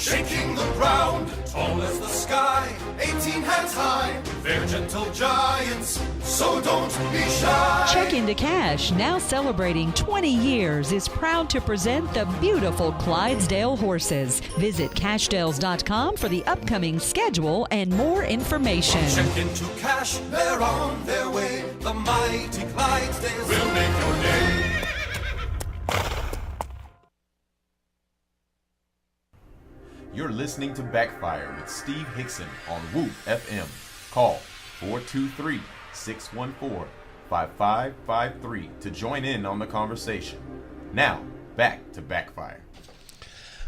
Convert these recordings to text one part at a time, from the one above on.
shaking the ground, tall as the sky, 18 hands high. They're gentle giants, so don't be shy. Check Into Cash, now celebrating 20 years, is proud to present the beautiful Clydesdale horses. Visit cashdales.com for the upcoming schedule and more information. Check Into Cash, they're on their way. The mighty Clydesdales will make your day. You're listening to Backfire with Steve Hickson on Whoop FM. Call 423-614-5553 to join in on the conversation. Now, back to Backfire.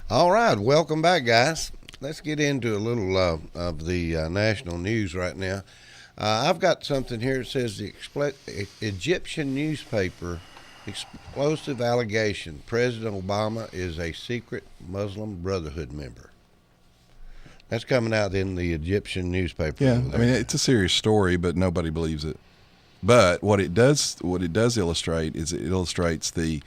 All right, welcome back, guys. Let's get into a little of the national news right now. I've got something here that says the Egyptian newspaper, explosive allegation, President Obama is a secret Muslim Brotherhood member. That's coming out in the Egyptian newspaper. Yeah, I mean, it's a serious story, but nobody believes it. But what it does illustrate is it illustrates the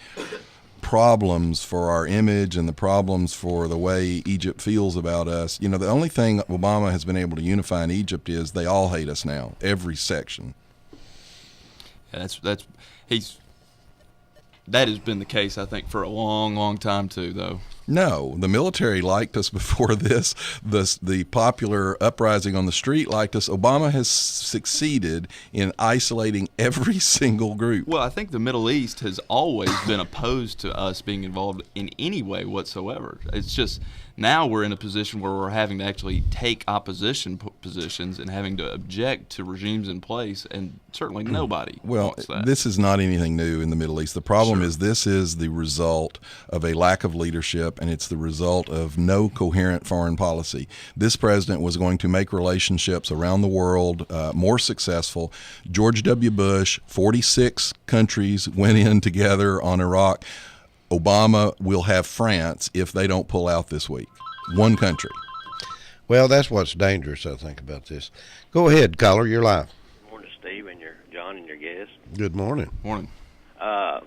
problems for our image and the problems for the way Egypt feels about us. You know, the only thing Obama has been able to unify in Egypt is they all hate us now, every section. Yeah, that has been the case, I think, for a long, long time too, though. No, the military liked us before this. The popular uprising on the street liked us. Obama has succeeded in isolating every single group. Well, I think the Middle East has always been opposed to us being involved in any way whatsoever. It's just now we're in a position where we're having to actually take opposition positions and having to object to regimes in place, and certainly nobody wants that. This is not anything new in the Middle East. The problem is this is the result of a lack of leadership, and it's the result of no coherent foreign policy. This president was going to make relationships around the world more successful. George W. Bush, 46 countries went in together on Iraq. Obama will have France if they don't pull out this week. One country. Well, that's what's dangerous, I think, about this. Go ahead, caller. You're live. Good morning, Steve, and John and your guest. Good morning. Morning. I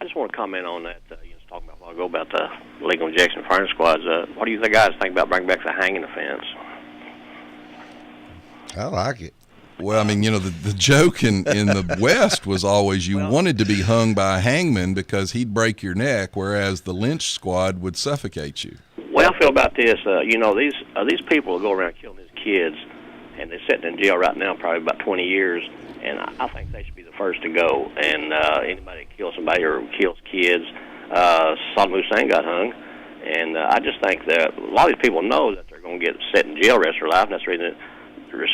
just want to comment on that. You was talking about a while ago about the legal injection firing squads. What do you guys think about bringing back the hanging offense? I like it. Well, I mean, you know, the joke in the West was always you wanted to be hung by a hangman because he'd break your neck, whereas the lynch squad would suffocate you. Well, I feel about this. These people go around killing these kids, and they're sitting in jail right now probably about 20 years, and I think they should be the first to go. And anybody that kills somebody or kills kids, Saddam Hussein got hung, and I just think that a lot of these people know that they're going to get set in jail the rest of their life, and that's the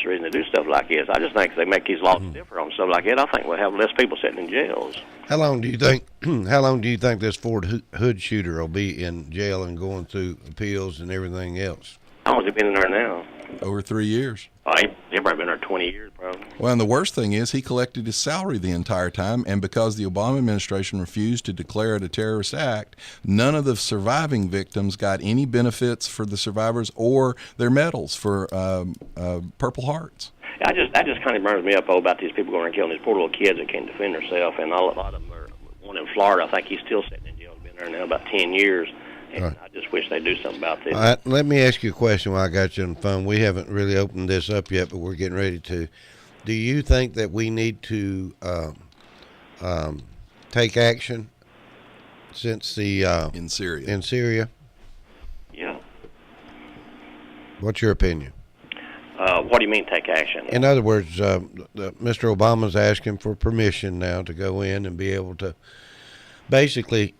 reason to do stuff like this. I just think if they make these laws different on stuff like that, I think we'll have less people sitting in jails. How long do you think? How long do you think this Fort Hood shooter will be in jail and going through appeals and everything else? How long has he been in there now? Over 3 years. Oh, he's probably been there 20 years, probably. Well, and the worst thing is he collected his salary the entire time, and because the Obama administration refused to declare it a terrorist act, none of the surviving victims got any benefits for the survivors or their medals for Purple Hearts. That just kind of burns me up about these people going and killing these poor little kids that can't defend themselves, and a lot of them are. One in Florida, I think he's still sitting in jail. He's been there now about 10 years. And right. I just wish they'd do something about this. All right, let me ask you a question while I got you on the phone. We haven't really opened this up yet, but we're getting ready to. Do you think that we need to take action since the in Syria? In Syria? Yeah. What's your opinion? What do you mean take action? In other words, Mr. Obama's asking for permission now to go in and be able to basically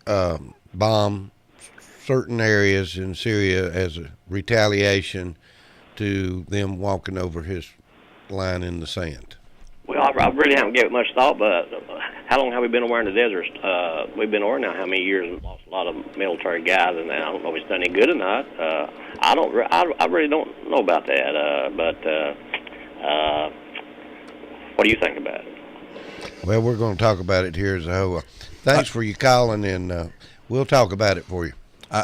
bomb certain areas in Syria as a retaliation to them walking over his line in the sand. Well, I really haven't given it much thought, but how long have we been over in the desert? We've been over now how many years and lost a lot of military guys, and I don't know if it's done any good or not. I really don't know about that, but what do you think about it? Well, we're going to talk about it here as a whole. Thanks for you calling, and we'll talk about it for you.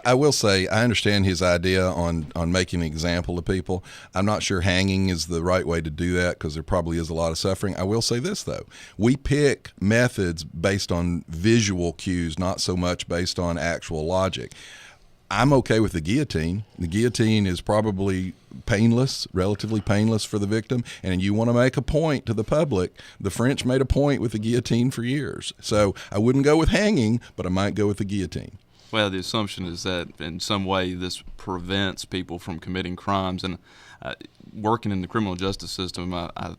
I will say I understand his idea on making an example of people. I'm not sure hanging is the right way to do that because there probably is a lot of suffering. I will say this, though. We pick methods based on visual cues, not so much based on actual logic. I'm okay with the guillotine. The guillotine is probably painless, relatively painless for the victim. And you want to make a point to the public. The French made a point with the guillotine for years. So I wouldn't go with hanging, but I might go with the guillotine. Well, the assumption is that in some way this prevents people from committing crimes. And working in the criminal justice system, I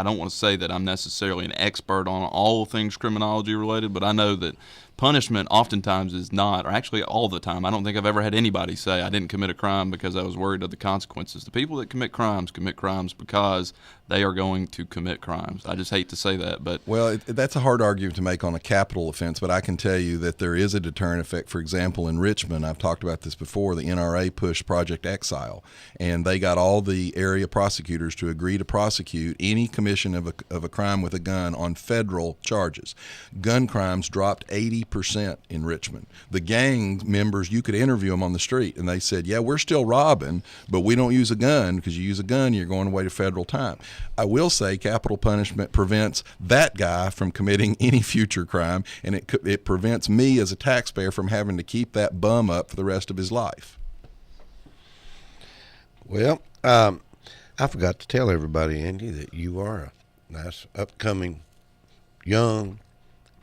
don't want to say that I'm necessarily an expert on all things criminology related, but I know that punishment oftentimes is not, or actually all the time. I don't think I've ever had anybody say I didn't commit a crime because I was worried of the consequences. The people that commit crimes because they are going to commit crimes. I just hate to say that, but well, that's a hard argument to make on a capital offense, but I can tell you that there is a deterrent effect. For example, in Richmond, I've talked about this before, the NRA pushed Project Exile, and they got all the area prosecutors to agree to prosecute any commission of a crime with a gun on federal charges. Gun crimes dropped 80% in Richmond. The gang members, you could interview them on the street, and they said, yeah, we're still robbing, but we don't use a gun, because you use a gun, you're going away to federal time. I will say capital punishment prevents that guy from committing any future crime, and it prevents me as a taxpayer from having to keep that bum up for the rest of his life. Well, I forgot to tell everybody, Andy, that you are a nice, upcoming, young,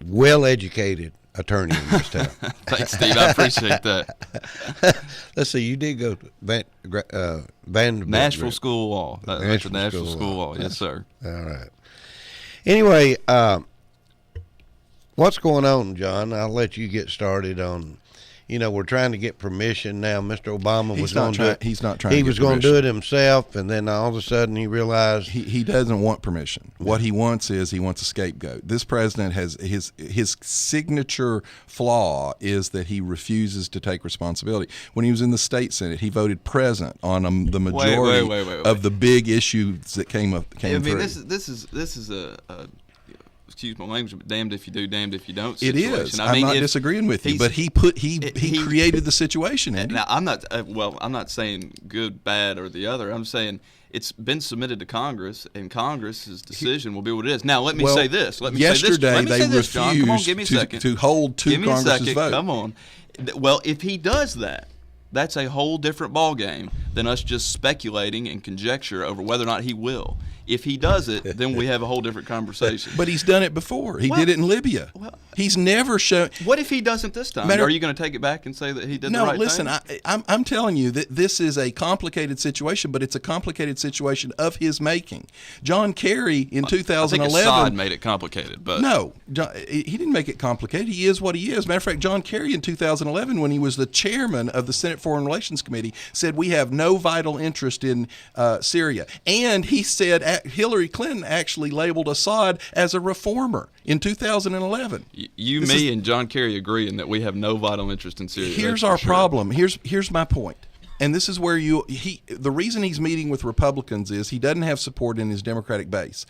well-educated attorney in this town. thanks, Steve. I appreciate that. Let's see, you did go to Vanderbilt. Nashville School of Law. That's the Nashville Nashville School of Law. Yes, sir. All right. Anyway, what's going on, John? I'll let you get started on. We're trying to get permission now. Mr. Obama was going to do it. He's not trying. He was going to do it himself, and then all of a sudden he realized he doesn't want permission. What he wants is he wants a scapegoat. This president has his signature flaw is that he refuses to take responsibility. When he was in the state senate, he voted present on the majority of the big issues that came through. I mean, this is a excuse my language, but damned if you do, damned if you don't situation. It is. I'm not disagreeing with you, but he created the situation, Andy. Now, I'm not saying good, bad, or the other. I'm saying it's been submitted to Congress, and Congress's decision will be what it is. Now, let me say this. Yesterday, they refused John. Come on, give me a second. to hold two Congress's second. vote. Come on. Well, if he does that, that's a whole different ballgame than us just speculating and conjecture over whether or not he will. If he does it, then we have a whole different conversation. But he's done it before. He did it in Libya. He's never shown. What if he doesn't this time? Are you going to take it back and say that he did the right thing? No, listen, I'm telling you that this is a complicated situation, but it's a complicated situation of his making. John Kerry in 2011. I think Assad made it complicated, but no, he didn't make it complicated. He is what he is. Matter of fact, John Kerry in 2011, when he was the chairman of the Senate Foreign Relations Committee, said we have no vital interest in Syria, and he said Hillary Clinton actually labeled Assad as a reformer in 2011. Me and John Kerry agree in that we have no vital interest in Syria. Here's our problem. Here's my point. And this is where the reason he's meeting with Republicans is he doesn't have support in his Democratic base.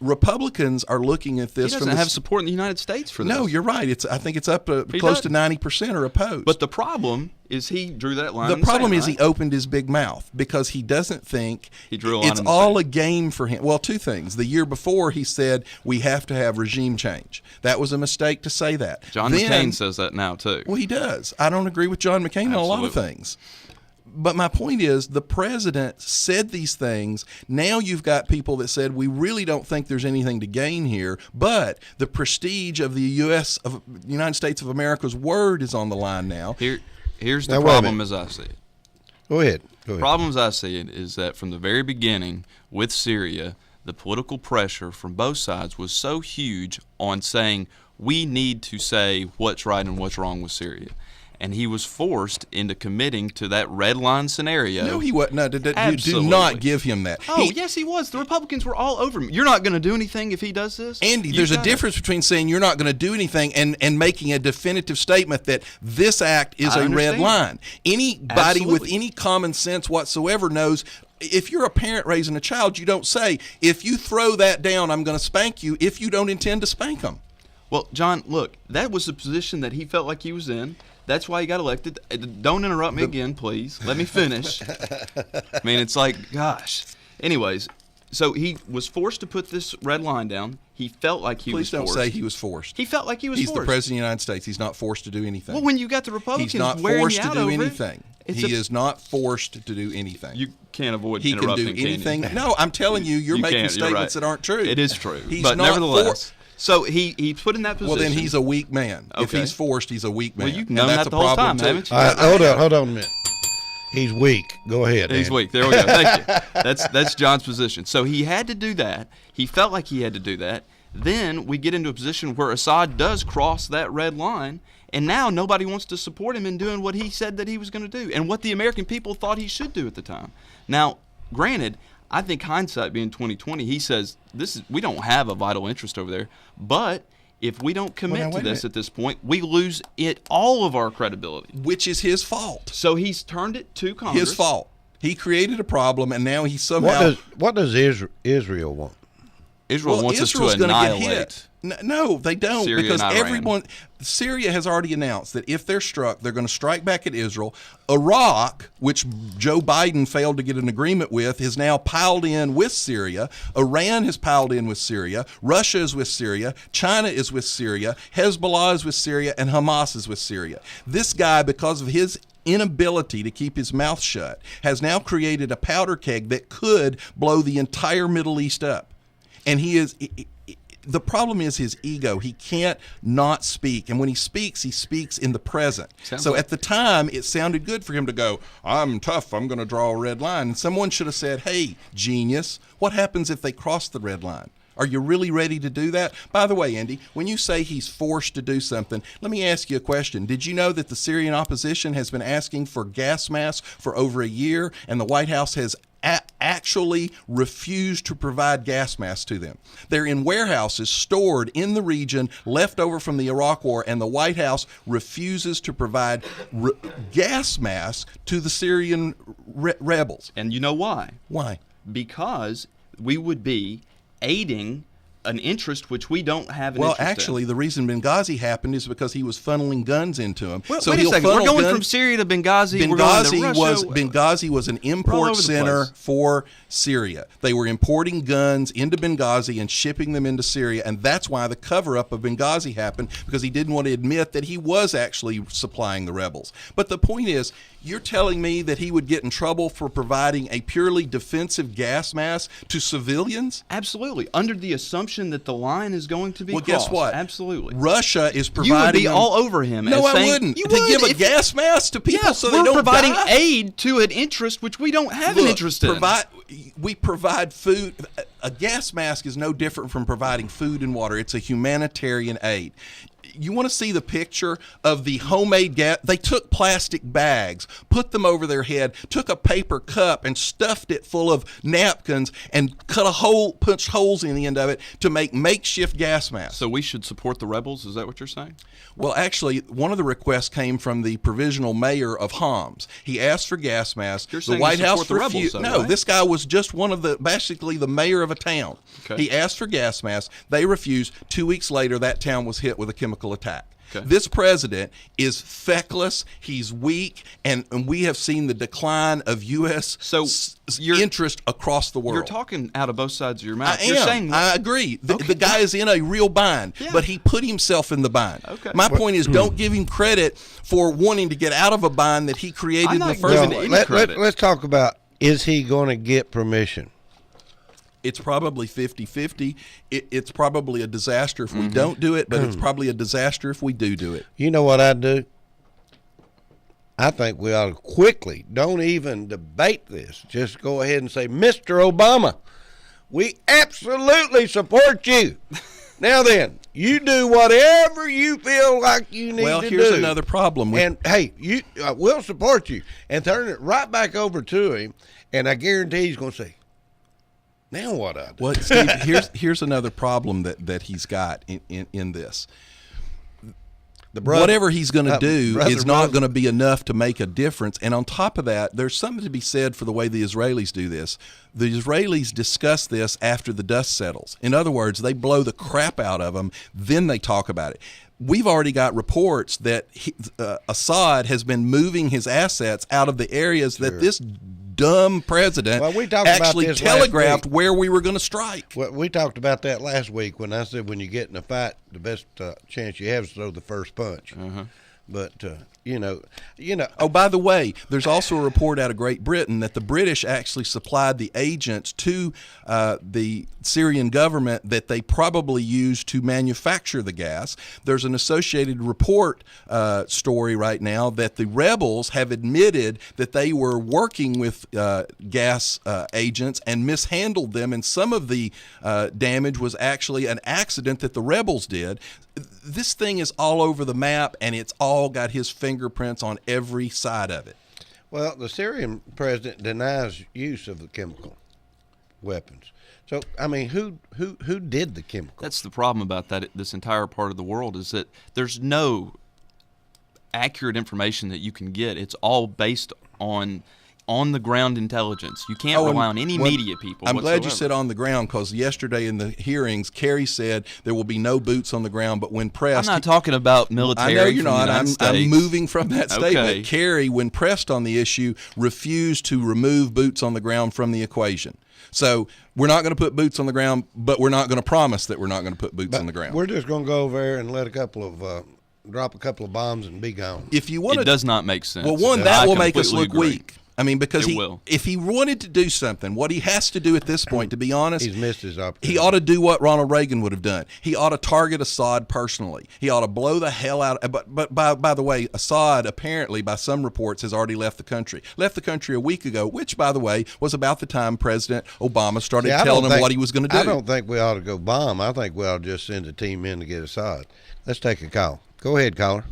Republicans are looking at this. He doesn't have support in the United States for this. No, you're right. I think it's up to close to 90% are opposed. But the problem is he drew that line. The problem is he opened his big mouth because he doesn't think it's all a game for him. Well, two things. The year before he said we have to have regime change. That was a mistake to say that. John McCain says that now too. Well, he does. I don't agree with John McCain on a lot of things. But my point is the president said these things. Now you've got people that said we really don't think there's anything to gain here, but the prestige of the United States of America's word is on the line now. Here's the problem as I see it. Go ahead. The problem as I see it is that from the very beginning with Syria, the political pressure from both sides was so huge on saying we need to say what's right and what's wrong with Syria. And he was forced into committing to that red line scenario. No, he wasn't. No, do not give him that. Oh, yes, he was. The Republicans were all over him. You're not going to do anything if he does this? Andy, there's a difference between saying you're not going to do anything and making a definitive statement that this act is a red line. Anybody with any common sense whatsoever knows if you're a parent raising a child, you don't say, if you throw that down, I'm going to spank you if you don't intend to spank them. Well, John, look, that was the position that he felt like he was in. That's why he got elected. Don't interrupt me again, please. Let me finish. I mean, it's like, gosh. Anyways, so he was forced to put this red line down. he felt like he was Please don't forced. say he was forced. He felt like he was He's forced. the president of the United States. He's not forced to do anything. Well, when you got the Republicans He's not wearing forced you to out do over anything. He is not forced to do anything. You can't avoid He can interrupting. do anything. Can you? No, I'm telling you, you're making can't. You're statements right. that aren't true. It is true. He's but not nevertheless, forced. so he put in that position. Well, then he's a weak man. If Okay. he's forced, he's a weak man. Well, you've And known that's that a the whole problem time, too. haven't you? All right, hold on a minute. He's weak. Go ahead. He's Andy. weak. There we go. Thank you. That's John's position. So he had to do that. He felt like he had to do that. Then we get into a position where Assad does cross that red line, and now nobody wants to support him in doing what he said that he was going to do and what the American people thought he should do at the time. Now, granted, I think hindsight being 2020, he says we don't have a vital interest over there, but if we don't commit to this at this point, we lose all of our credibility. Which is his fault. So he's turned it to Congress. His fault. He created a problem, and now he somehow. What does Israel want? Israel wants Israel's us to gonna get annihilate. hit. No, they don't, Syria because and Iran. everyone. Syria has already announced that if they're struck, they're going to strike back at Israel. Iraq, which Joe Biden failed to get an agreement with, has now piled in with Syria. Iran has piled in with Syria. Russia is with Syria. China is with Syria. Hezbollah is with Syria, and Hamas is with Syria. This guy, because of his inability to keep his mouth shut, has now created a powder keg that could blow the entire Middle East up. And the problem is his ego. He can't not speak. And when he speaks in the present. So at the time, it sounded good for him to go, I'm tough, I'm going to draw a red line. And someone should have said, hey, genius, what happens if they cross the red line? Are you really ready to do that? By the way, Andy, when you say he's forced to do something, let me ask you a question. Did you know that the Syrian opposition has been asking for gas masks for over a year, and the White House has actually refused to provide gas masks to them? They're in warehouses stored in the region, left over from the Iraq War, and the White House refuses to provide gas masks to the Syrian rebels. And you know why? Why? Because we would be aiding an interest which we don't have an interest in. Well, actually, the reason Benghazi happened is because he was funneling guns into him. Well, so wait a second. We're going from Syria to Benghazi. We're going to Russia. Benghazi was an import center for Syria. They were importing guns into Benghazi and shipping them into Syria, and that's why the cover-up of Benghazi happened, because he didn't want to admit that he was actually supplying the rebels. But the point is, you're telling me that he would get in trouble for providing a purely defensive gas mask to civilians? Absolutely. Under the assumption that the line is going to be crossed. Guess what? Absolutely. Russia is providing. You would be all over him. No, I saying, wouldn't. You to would give a gas mask to people so they we're don't providing die? aid to an interest which we don't have an interest in. We provide food. A gas mask is no different from providing food and water. It's a humanitarian aid. You want to see the picture of the homemade gas? They took plastic bags, put them over their head, took a paper cup and stuffed it full of napkins and punched holes in the end of it to make makeshift gas masks. So we should support the rebels? Is that what you're saying? Well, actually, one of the requests came from the provisional mayor of Homs. He asked for gas masks. You're the saying White you House support the refused. rebels, though, No, right? this guy was just basically the mayor of a town. Okay. He asked for gas masks. They refused. 2 weeks later, that town was hit with a chemical attack. Okay. This president is feckless. He's weak, and we have seen the decline of U.S. interest across the world. You're talking out of both sides of your mouth. I You're am. saying I agree. The guy is in a real bind, but he put himself in the bind. Okay. My point is, don't give him credit for wanting to get out of a bind that he created in the first place. Let's talk about, is he going to get permission? It's probably 50-50. It's probably a disaster if we don't do it, but it's probably a disaster if we do it. You know what I'd do? I think we ought to quickly, don't even debate this, just go ahead and say, Mr. Obama, we absolutely support you. Now then, you do whatever you feel like you need to do. Well, here's another problem. And, hey, we'll support you. And turn it right back over to him, and I guarantee he's going to say, now what I do? Well, Steve, here's another problem that he's got in this. Whatever he's going to do is not going to be enough to make a difference. And on top of that, there's something to be said for the way the Israelis do this. The Israelis discuss this after the dust settles. In other words, they blow the crap out of them, then they talk about it. We've already got reports that Assad has been moving his assets out of the areas that this dumb president Well, we talked about actually this last telegraphed week. where we were going to strike. Well, we talked about that last week when I said when you get in a fight, the best chance you have is to throw the first punch. But you know. Oh, by the way, there's also a report out of Great Britain that the British actually supplied the agents to the Syrian government that they probably used to manufacture the gas. There's an Associated Report story right now that the rebels have admitted that they were working with gas agents and mishandled them, and some of the damage was actually an accident that the rebels did. This thing is all over the map, and it's all got his fingerprints on every side of it. Well, the Syrian president denies use of the chemical weapons. So, I mean, who did the chemical? That's the problem about that. This entire part of the world is that there's no accurate information that you can get. It's all based on the ground intelligence. You can't rely on any media people. I'm glad you whatsoever. said on the ground, because yesterday in the hearings, Kerry said there will be no boots on the ground. But when pressed, I'm not talking about military. I know you're from the not. United I'm States. moving from that statement. Okay. Kerry, when pressed on the issue, refused to remove boots on the ground from the equation. So we're not going to put boots on the ground, but we're not going to promise that we're not going to put boots on the ground. We're just going to go over there and let drop a couple of bombs and be gone. If you want It does not make sense. well, one, I that will make us completely look agree. weak. I mean, because It will. if he wanted to do something, what he has to do at this point, to be honest, He's missed his opportunity. he ought to do what Ronald Reagan would have done. He ought to target Assad personally. He ought to blow the hell out. But by the way, Assad apparently, by some reports, has already left the country. Left the country a week ago, which, by the way, was about the time President Obama started telling him what he was going to do. I don't think we ought to go bomb. I think we ought to just send a team in to get Assad. Let's take a call. Go ahead, caller.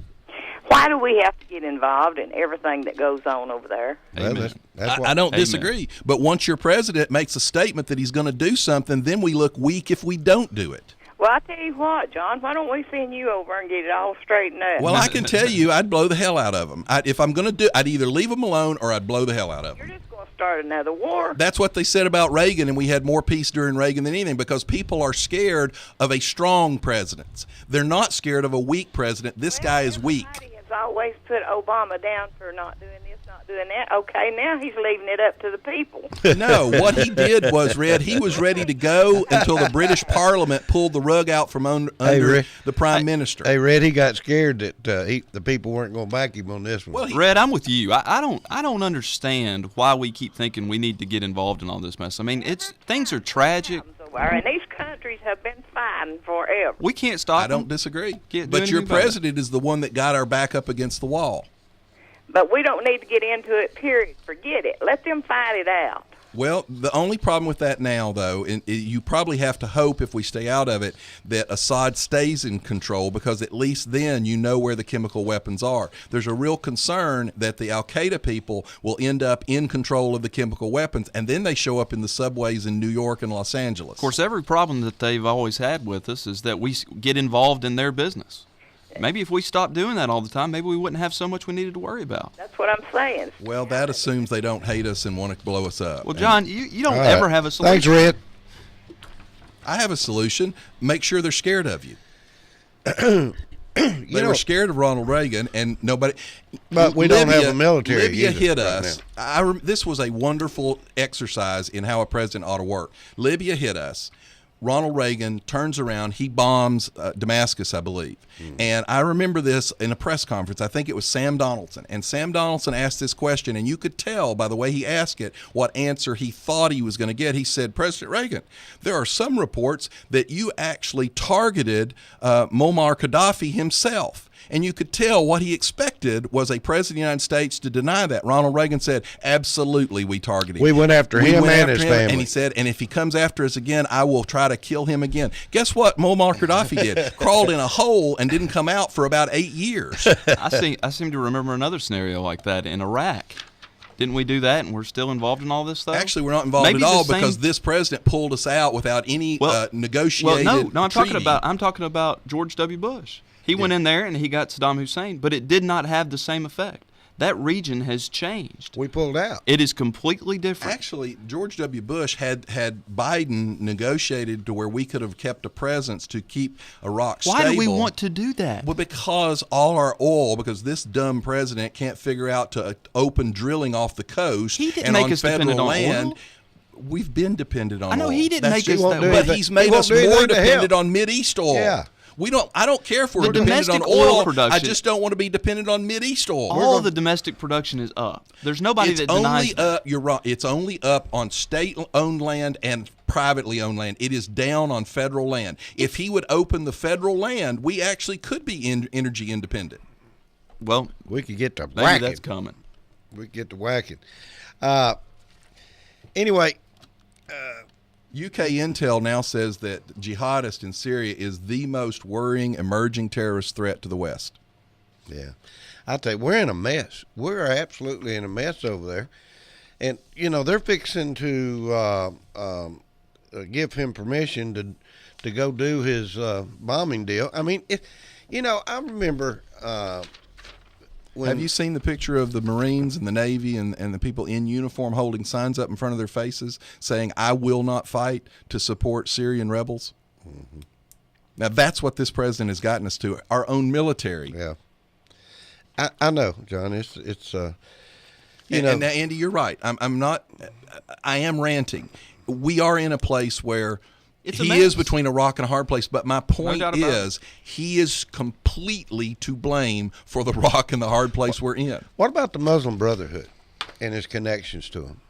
Why do we have to get involved in everything that goes on over there? Well, that's what I don't Amen. disagree. But once your president makes a statement that he's going to do something, then we look weak if we don't do it. Well, I tell you what, John, why don't we send you over and get it all straightened up? Well, I can tell you, I'd blow the hell out of them. If I'm going to do, I'd either leave them alone or I'd blow the hell out of You're them. just going to start another war. That's what they said about Reagan, and we had more peace during Reagan than anything, because people are scared of a strong president. They're not scared of a weak president. This guy is weak. Everybody has always put Obama down for not doing this, not doing that. Okay, now he's leaving it up to the people. No, what he did was, Red, he was ready to go until the British Parliament pulled the rug out from under the Prime Minister. Hey, Red, he got scared that the people weren't going to back him on this one. Well, Red, I'm with you. I don't understand why we keep thinking we need to get involved in all this mess. I mean, things are tragic. And these countries have been fighting forever. We can't stop. I don't them. disagree. Can't do But your anything about it. president is the one that got our back up against the wall. But we don't need to get into it, period. Forget it. Let them fight it out. Well, the only problem with that now, though, and you probably have to hope, if we stay out of it, that Assad stays in control, because at least then you know where the chemical weapons are. There's a real concern that the al-Qaeda people will end up in control of the chemical weapons, and then they show up in the subways in New York and Los Angeles. Of course, every problem that they've always had with us is that we get involved in their business. Maybe if we stopped doing that all the time, maybe we wouldn't have so much we needed to worry about. That's what I'm saying. Well, that assumes they don't hate us and want to blow us up. Well, John, you don't All right. ever have a solution. Thanks, Red. I have a solution. Make sure they're scared of you. They were scared of Ronald Reagan, and nobody. But we don't have a military Libya either hit right us. This was a wonderful exercise in how a president ought to work. Libya hit us. Ronald Reagan turns around. He bombs Damascus, I believe. And I remember this in a press conference. I think it was Sam Donaldson. And Sam Donaldson asked this question, and you could tell by the way he asked it what answer he thought he was going to get. He said, President Reagan, there are some reports that you actually targeted Muammar Gaddafi himself. And you could tell what he expected was a president of the United States to deny that. Ronald Reagan said, absolutely, we targeted him. We went after him and his family. And he said, and if he comes after us again, I will try to kill him again. Guess what Muammar Gaddafi did? Crawled in a hole and didn't come out for about 8 years. I seem to remember another scenario like that in Iraq. Didn't we do that, and we're still involved in all this stuff? Actually, we're not involved Maybe at all the same- because this president pulled us out without any negotiated Well, no, I'm treaty. talking about George W. Bush. He went in there and he got Saddam Hussein, but it did not have the same effect. that region has changed. We pulled out. It is completely different. Actually, George W. Bush had Biden negotiated to where we could have kept a presence to keep Iraq stable. Why do we want to do that? Well, because all our oil, because this dumb president can't figure out to open drilling off the coast He didn't and make on us federal dependent on land. oil. We've been dependent on oil. I know he didn't That's make us just- that way. But he's made us more dependent on Mideast oil. Yeah. I don't care if we're The dependent on domestic oil. oil production- I just don't want to be dependent on Mideast oil. All the domestic production is up. There's nobody It's that denies only up. You're right. It's only up on state-owned land and privately owned land. It is down on federal land. If he would open the federal land, we actually could be energy independent. Well, We could get to maybe whacking. that's coming. We could get to whacking. Anyway, UK intel now says that jihadist in Syria is the most worrying emerging terrorist threat to the West. yeah, I tell you, we're in a mess. We're absolutely in a mess over there, and they're fixing to give him permission to go do his bombing deal. I mean, I remember. Have you seen the picture of the Marines and the Navy and the people in uniform holding signs up in front of their faces saying, "I will not fight to support Syrian rebels"? Mm-hmm. Now, that's what this president has gotten us to, our own military. Yeah. I know, John. It's And now, Andy, you're right. I am ranting. We are in a place where It's a he mess. is between a rock and a hard place. But my point doubt about is, he is completely to blame for the rock and the hard place we're in. What about the Muslim Brotherhood and his connections to him?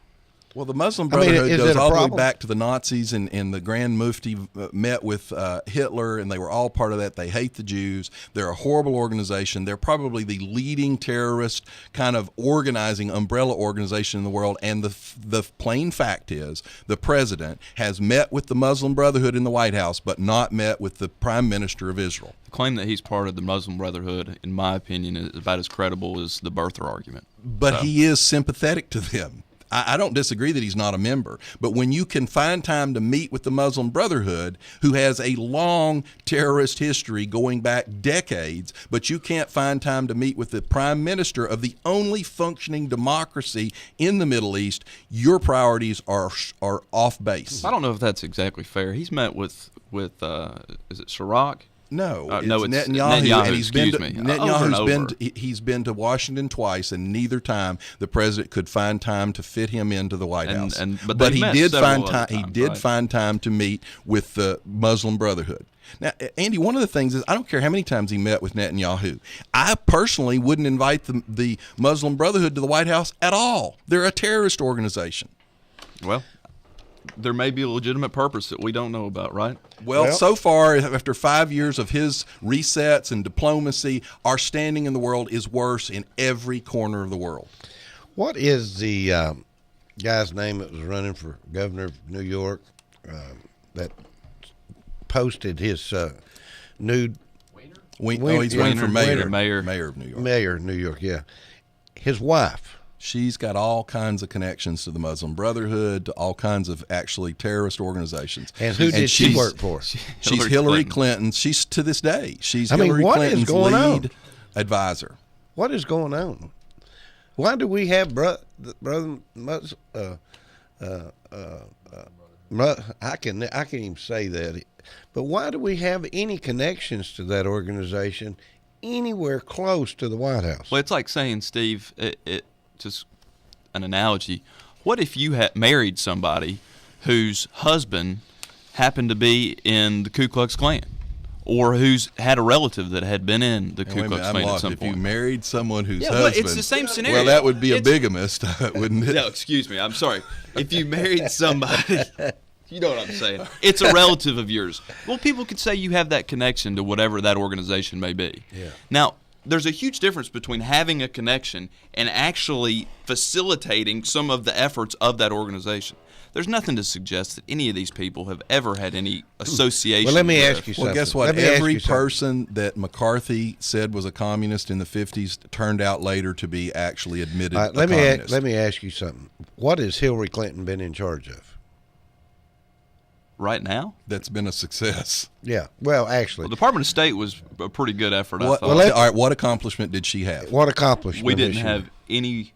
Well, the Muslim I mean, Brotherhood is goes it a all the way problem? back to the Nazis, and the Grand Mufti met with Hitler, and they were all part of that. They hate the Jews. They're a horrible organization. They're probably the leading terrorist kind of organizing umbrella organization in the world. And the plain fact is, the president has met with the Muslim Brotherhood in the White House, but not met with the Prime Minister of Israel. The claim that he's part of the Muslim Brotherhood, in my opinion, is about as credible as the birther argument. But he is sympathetic to them. I don't disagree that he's not a member, but when you can find time to meet with the Muslim Brotherhood, who has a long terrorist history going back decades, but you can't find time to meet with the prime minister of the only functioning democracy in the Middle East, your priorities are off base. I don't know if that's exactly fair. He's met with is it Chirac? No, no, it's it's Netanyahu, and Netanyahu, he's been to, excuse me. Over and over. he's been to Washington twice, and neither time the president could find time to fit him into the White House. But he they met did several find other time. He times, did right? find time to meet with the Muslim Brotherhood. Now, Andy, one of the things is I don't care how many times he met with Netanyahu. I personally wouldn't invite the Muslim Brotherhood to the White House at all. They're a terrorist organization. Well, there may be a legitimate purpose that we don't know about, right? Well, so far, after 5 years of his resets and diplomacy, our standing in the world is worse in every corner of the world. What is the guy's name that was running for governor of New York that posted his nude? He's running for mayor. Mayor. Mayor of New York. Mayor of New York, yeah. His wife. She's got all kinds of connections to the Muslim Brotherhood, to all kinds of actually terrorist organizations. And who did she work for? She's Hillary Clinton. She's, to this day, she's I mean, Hillary what is Clinton's going on? lead advisor. What is going on? Why do we have I can't even say that. But why do we have any connections to that organization anywhere close to the White House? Well, it's like saying, Steve, it just an analogy. What if you had married somebody whose husband happened to be in the Ku Klux Klan, or who's had a relative that had been in the Ku Klux Klan at some If point? you married someone whose Well, husband, it's the same scenario. well, that would be a It's- bigamist, wouldn't it? No, excuse me. I'm sorry. If you married somebody, you know what I'm saying. It's a relative of yours. Well, people could say you have that connection to whatever that organization may be. Yeah. Now, there's a huge difference between having a connection and actually facilitating some of the efforts of that organization. There's nothing to suggest that any of these people have ever had any association. Well, let me with. ask you something. Well, guess what? Let me ask Every you something. person that McCarthy said was a communist in the 50s turned out later to be actually admitted All right, a communist. let me ask you something. What has Hillary Clinton been in charge of? right now. That's been a success. Yeah. Well, actually, Well, the Department of State was a pretty good effort, I What, thought. all right, what accomplishment did she have? what accomplishment? We didn't this year? have any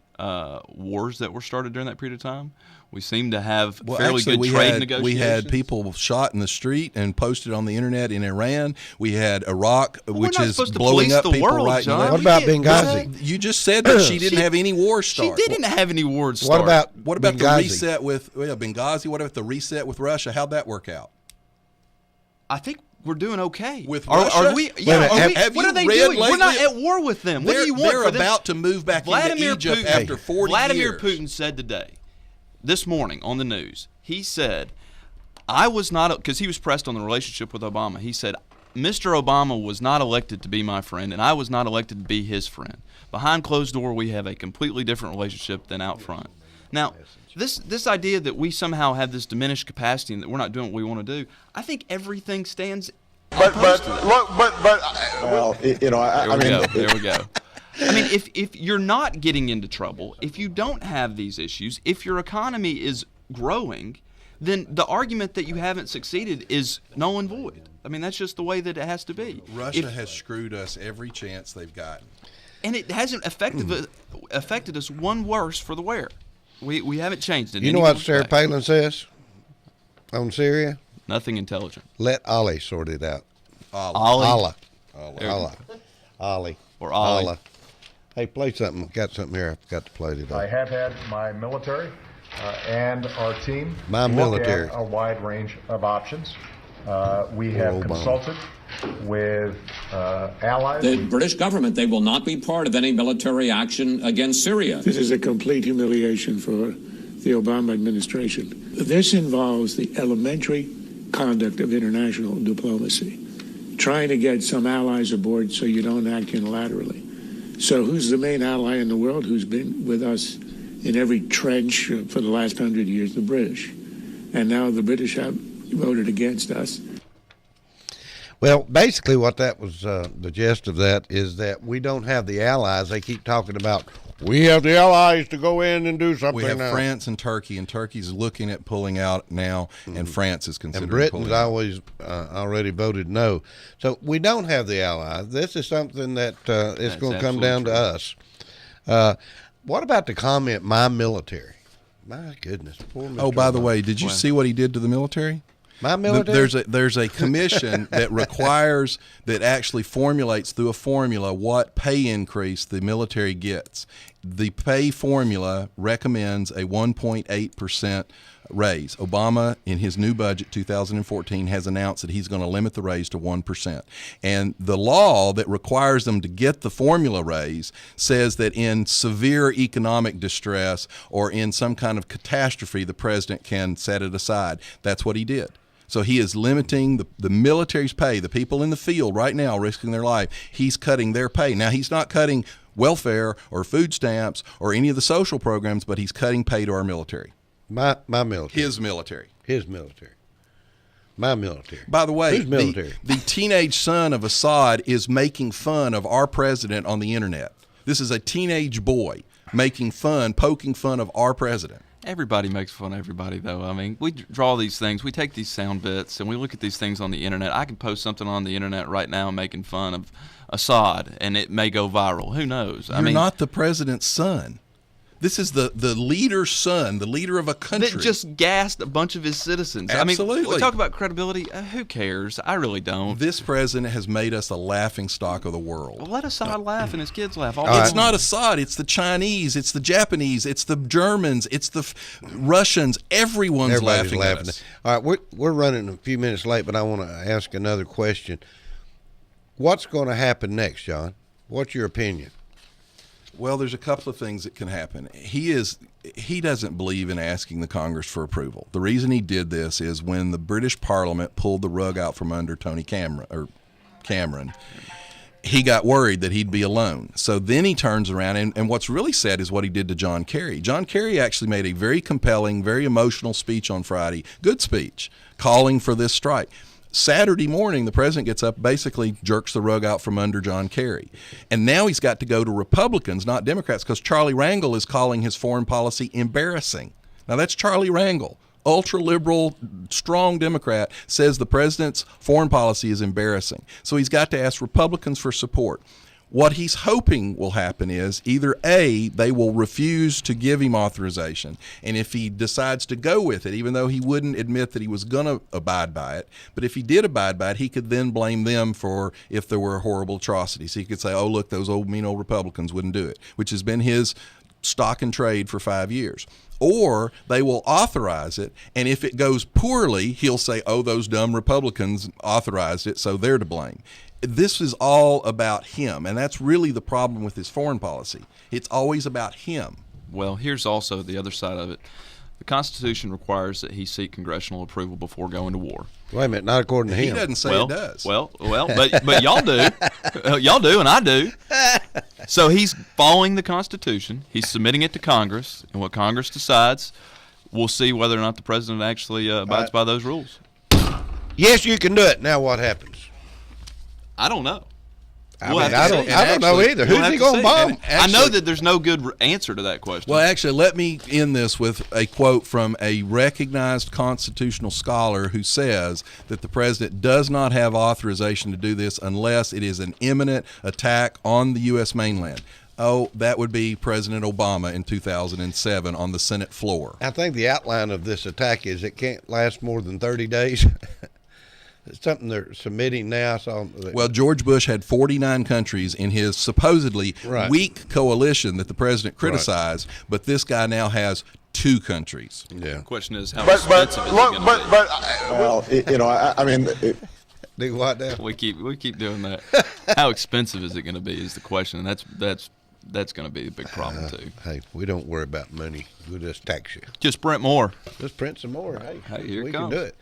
wars that were started during that period of time. We seemed to have Well, fairly actually, good trade we negotiations. had people shot in the street and posted on the internet in Iran. We had Iraq, which not is supposed to blowing police up the people world, right John. now. What about Benghazi? You just said that she didn't have any war She start. didn't have any wars started. What about the Benghazi? reset with Benghazi? What about the reset with Russia? How'd that work out? I think we're doing okay. With are Russia? we? Wait a Yeah, minute, are we, have what you are they read doing? We're not lately- at war with them. What do you want They're for them? about to move back Vladimir into Egypt Putin, after 40 Vladimir years. Putin said today, this morning on the news, he said, I was not, because he was pressed on the relationship with Obama. He said, Mr. Obama was not elected to be my friend, and I was not elected to be his friend. Behind closed door, we have a completely different relationship than out front. Now, this idea that we somehow have this diminished capacity and that we're not doing what we want to do, I think everything stands. Well, you know, I mean, There we go. I mean, if you're not getting into trouble, if you don't have these issues, if your economy is growing, then the argument that you haven't succeeded is null and void. I mean, that's just the way that it has to be. Russia has screwed us every chance they've gotten. And it hasn't affected us one worse for the wear. We haven't changed it. You know what Sarah Palin says on Syria? Nothing intelligent. Let Ali sort it out. Allah. Ali. Or Ali. Allah. Hey, play something. Got something here. I forgot to play today. I have had my military and our team My look military. at a wide range of options. We have Obama. consulted with allies. The British government, they will not be part of any military action against Syria. This is a complete humiliation for the Obama administration. This involves the elementary conduct of international diplomacy, trying to get some allies aboard so you don't act unilaterally. So who's the main ally in the world who's been with us in every trench for the last 100 years? The British. And now the British have voted against us. Well, basically what that was, the gist of that is that we don't have the allies. They keep talking about, we have the allies to go in and do something We have now. France and Turkey's looking at pulling out now, and France is considering And Britain's pulling out. always already voted no. So we don't have the allies. This is something that is going to come down to us. What about the comment, my military? My goodness. Poor Mr. Oh, by the Obama. way, did you see what he did to the military? My military? There's a commission that requires, that actually formulates through a formula what pay increase the military gets. The pay formula recommends a 1.8% raise. Obama, in his new budget 2014, has announced that he's going to limit the raise to 1%. And the law that requires them to get the formula raise says that in severe economic distress or in some kind of catastrophe, the president can set it aside. That's what he did. So he is limiting the military's pay, the people in the field right now risking their life. He's cutting their pay. Now, he's not cutting welfare or food stamps or any of the social programs, but he's cutting pay to our military. My military. His military. His military. My military. By the way, Whose military? the teenage son of Assad is making fun of our president on the internet. This is a teenage boy making fun, poking fun of our president. Everybody makes fun of everybody, though. I mean, we draw these things, we take these sound bits, and we look at these things on the internet. I can post something on the internet right now making fun of Assad, and it may go viral. Who knows? You're not the president's son. This is the leader's son, the leader of a country. That just gassed a bunch of his citizens. Absolutely. I mean, we talk about credibility. Who cares? I really don't. This president has made us a laughing stock of the world. Well, let Assad laugh and his kids laugh. It's not Assad. It's the Chinese. It's the Japanese. It's the Germans. It's the Russians. Everybody's laughing at us. All right, we're running a few minutes late, but I want to ask another question. What's going to happen next, John? What's your opinion? Well, there's a couple of things that can happen. He doesn't believe in asking the Congress for approval. The reason he did this is when the British Parliament pulled the rug out from under Cameron, he got worried that he'd be alone. So then he turns around, and what's really sad is what he did to John Kerry. John Kerry actually made a very compelling, very emotional speech on Friday, good speech, calling for this strike. Saturday morning, the president gets up, basically jerks the rug out from under John Kerry. And now he's got to go to Republicans, not Democrats, because Charlie Rangel is calling his foreign policy embarrassing. Now, that's Charlie Rangel, ultra-liberal, strong Democrat, says the president's foreign policy is embarrassing. So he's got to ask Republicans for support. What he's hoping will happen is either A, they will refuse to give him authorization, and if he decides to go with it, even though he wouldn't admit that he was going to abide by it, but if he did abide by it, he could then blame them for if there were horrible atrocities. He could say, oh, look, those mean old Republicans wouldn't do it, which has been his stock and trade for 5 years. Or they will authorize it, and if it goes poorly, he'll say, oh, those dumb Republicans authorized it, so they're to blame. This is all about him, and that's really the problem with his foreign policy. It's always about him. Well, here's also the other side of it. The Constitution requires that he seek congressional approval before going to war. Wait a minute, not according to him. He doesn't say it does. Well, but y'all do. Y'all do, and I do. So he's following the Constitution. He's submitting it to Congress, and what Congress decides, we'll see whether or not the president actually abides by those rules. Yes, you can do it. Now what happens? I don't know. I don't know either. Who's he going to bomb? I know that there's no good answer to that question. Well, actually, let me end this with a quote from a recognized constitutional scholar who says that the president does not have authorization to do this unless it is an imminent attack on the U.S. mainland. Oh, that would be President Obama in 2007 on the Senate floor. I think the outline of this attack is it can't last more than 30 days. It's something they're submitting now. Well, George Bush had 49 countries in his supposedly weak coalition that the president criticized, but this guy now has 2 countries. Yeah. The question is, how expensive is it going to be? Well, I mean... Do what now? We keep doing that. How expensive is it going to be is the question, and that's going to be a big problem, too. Hey, we don't worry about money. We'll just tax you. Just print more. Just print some more. Hey, here we it comes. Can do it.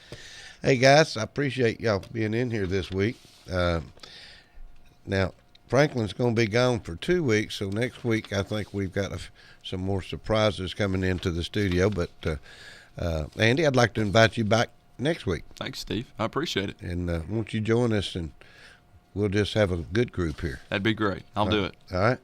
Hey, guys, I appreciate y'all being in here this week. Now, Franklin's going to be gone for 2 weeks, so next week I think we've got some more surprises coming into the studio. But, Andy, I'd like to invite you back next week. Thanks, Steve. I appreciate it. And won't you join us, and we'll just have a good group here. That'd be great. I'll do it. All right.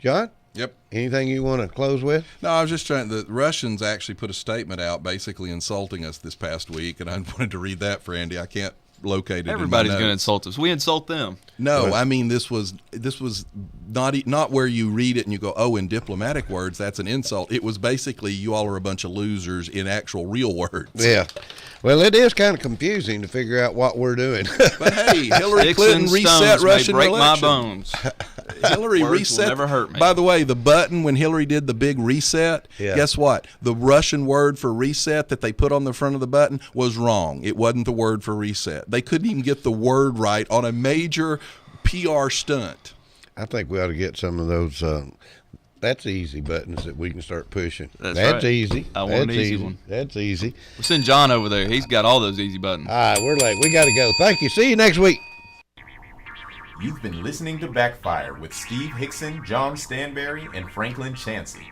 John? Yep. Anything you want to close with? No, I was just trying. The Russians actually put a statement out basically insulting us this past week, and I wanted to read that for Andy. I can't locate it. Everybody's going to insult us. We insult them. No, I mean this was not where you read it and you go, oh, in diplomatic words, that's an insult. It was basically you all are a bunch of losers in actual real words. Yeah. Well, it is kind of confusing to figure out what we're doing. But hey, Hillary Clinton reset Russian break election. My bones. Hillary reset. Will never hurt me. By the way, the button when Hillary did the big reset, guess what? The Russian word for reset that they put on the front of the button was wrong. It wasn't the word for reset. They couldn't even get the word right on a major PR stunt. I think we ought to get some of those. That's easy buttons that we can start pushing. That's right. Easy. I want an easy one. That's easy. We'll send John over there. He's got all those easy buttons. All right, we're late. We got to go. Thank you. See you next week. You've been listening to Backfire with Steve Hickson, John Stanberry, and Franklin Chansey.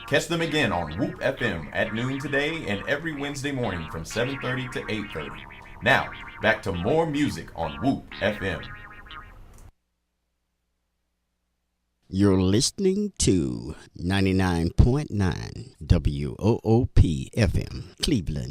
Catch them again on Whoop FM at noon today and every Wednesday morning from 7:30 to 8:30. Now, back to more music on Whoop FM. You're listening to 99.9 WOOP FM, Cleveland.